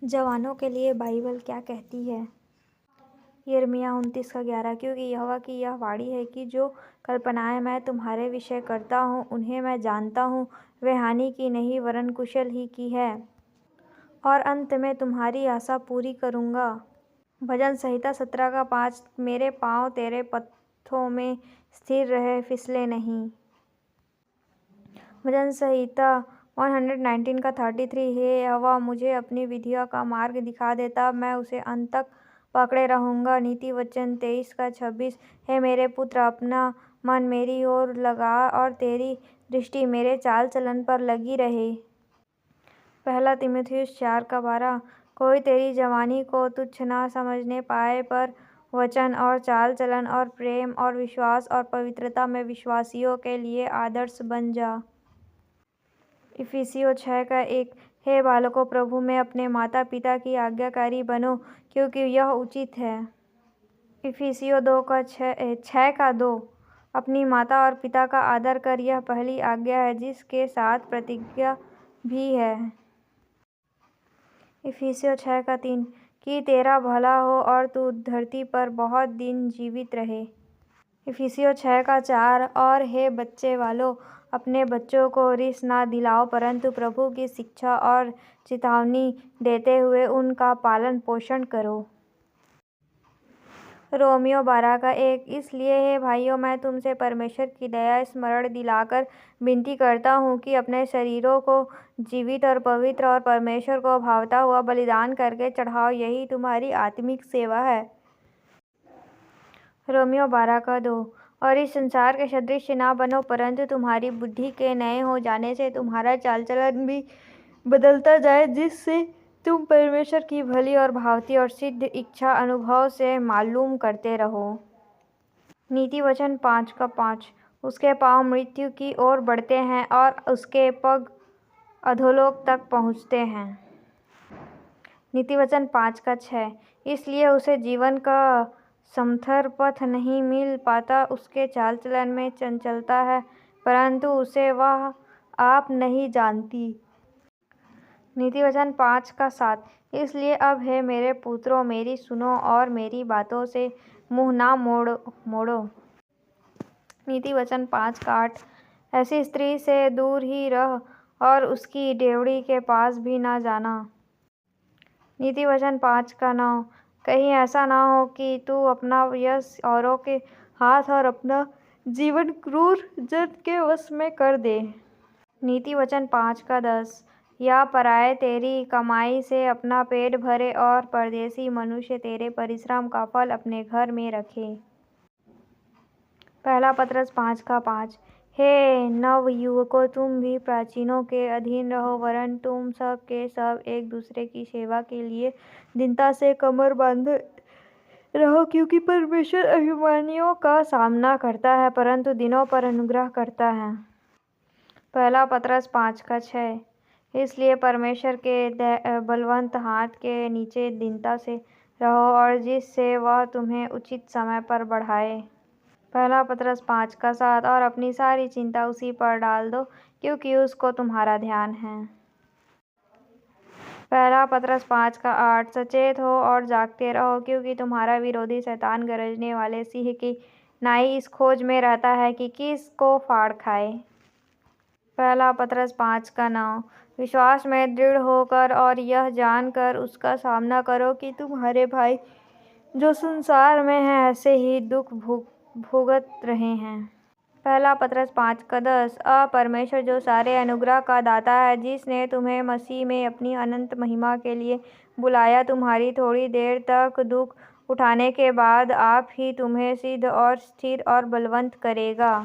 जवानों के लिए बाइबल क्या कहती है? यिर्मयाह 29:11 क्योंकि यहोवा की यह वाणी है कि जो कल्पनाएं मैं तुम्हारे विषय करता हूँ उन्हें मैं जानता हूँ, वे हानि की नहीं वरन कुशल ही की है, और अंत में तुम्हारी आशा पूरी करूँगा। भजन संहिता 17:5 मेरे पाँव तेरे पथों में स्थिर रहे, फिसले नहीं। भजन संहिता 119:33 हे यहोवा, मुझे अपनी विधियों का मार्ग दिखा दे, तब मैं उसे अंत तक पकड़े रहूँगा। नीति वचन 23:26 हे मेरे पुत्र, अपना मन मेरी ओर लगा और तेरी दृष्टि मेरे चाल चलन पर लगी रहे। पहला तीमुथियुस 4:12 कोई तेरी जवानी को तुच्छ न समझने पाए, पर वचन और चाल चलन और प्रेम और विश्वास और पवित्रता में विश्वासियों के लिए आदर्श बन जा। इफिसियों 6:1 हे बालकों, प्रभु में अपने माता पिता की आज्ञाकारी बनो, क्योंकि यह उचित है। इफिसियों 6:2 अपनी माता और पिता का आदर कर, यह पहली आज्ञा है जिसके साथ प्रतिज्ञा भी है। इफिसियों 6:3 कि तेरा भला हो और तू धरती पर बहुत दिन जीवित रहे। इफिसियों 6:4 और हे बच्चे वालों, अपने बच्चों को रिस न दिलाओ, परंतु प्रभु की शिक्षा और चेतावनी देते हुए उनका पालन पोषण करो। रोमियो 12:1 इसलिए हे भाइयों, मैं तुमसे परमेश्वर की दया स्मरण दिलाकर विनती करता हूँ कि अपने शरीरों को जीवित और पवित्र और परमेश्वर को भावता हुआ बलिदान करके चढ़ाओ, यही तुम्हारी आत्मिक सेवा है। रोमियो 12:2 और इस संसार के सदृश न बनो, परंतु तुम्हारी बुद्धि के नए हो जाने से तुम्हारा चाल चलन भी बदलता जाए, जिससे तुम परमेश्वर की भली और भावती और सिद्ध इच्छा अनुभव से मालूम करते रहो। नीति वचन 5:5 उसके पाँव मृत्यु की ओर बढ़ते हैं और उसके पग अधोलोक तक पहुँचते हैं। नीति वचन 5:6 इसलिए उसे जीवन का समथर पथ नहीं मिल पाता, उसके चाल चलन में चंचलता है, परंतु उसे वह आप नहीं जानती। नीति वचन 5:7 इसलिए अब हे मेरे पुत्रों, मेरी सुनो और मेरी बातों से मुँह न मोड़ो। नीति वचन 5:8 ऐसी स्त्री से दूर ही रह और उसकी डेवढ़ी के पास भी न जाना। नीति वचन 5:9 कहीं ऐसा ना हो कि तू अपना यश औरों के हाथ और अपना जीवन क्रूर जन के वश में कर दे। नीति वचन 5:10 या पराये तेरी कमाई से अपना पेट भरे और परदेशी मनुष्य तेरे परिश्रम का फल अपने घर में रखे। पहला पत्रस 5:5 हे नवयुवकों, तुम भी प्राचीनों के अधीन रहो, वरन तुम सब के सब एक दूसरे की सेवा के लिए दीनता से कमर बांधे रहो, क्योंकि परमेश्वर अभिमानियों का सामना करता है, परंतु दीनों पर अनुग्रह करता है। पहला पत्रस 5:6 इसलिए परमेश्वर के बलवंत हाथ के नीचे दीनता से रहो, और जिससे वह तुम्हें उचित समय पर बढ़ाए। पहला पत्रस 5:7 और अपनी सारी चिंता उसी पर डाल दो, क्योंकि उसको तुम्हारा ध्यान है। पहला पत्रस 5:8 सचेत हो और जागते रहो, क्योंकि तुम्हारा विरोधी शैतान गरजने वाले सिंह की नाई इस खोज में रहता है कि किसको फाड़ खाए। पहला पत्रस 5:9 विश्वास में दृढ़ होकर और यह जानकर उसका सामना करो कि तुम्हारे भाई जो संसार में हैं ऐसे ही दुख भुगत रहे हैं। पहला पत्रस 5:10 परमेश्वर जो सारे अनुग्रह का दाता है, जिसने तुम्हें मसीह में अपनी अनंत महिमा के लिए बुलाया, तुम्हारी थोड़ी देर तक दुख उठाने के बाद आप ही तुम्हें सिद्ध और स्थिर और बलवंत करेगा।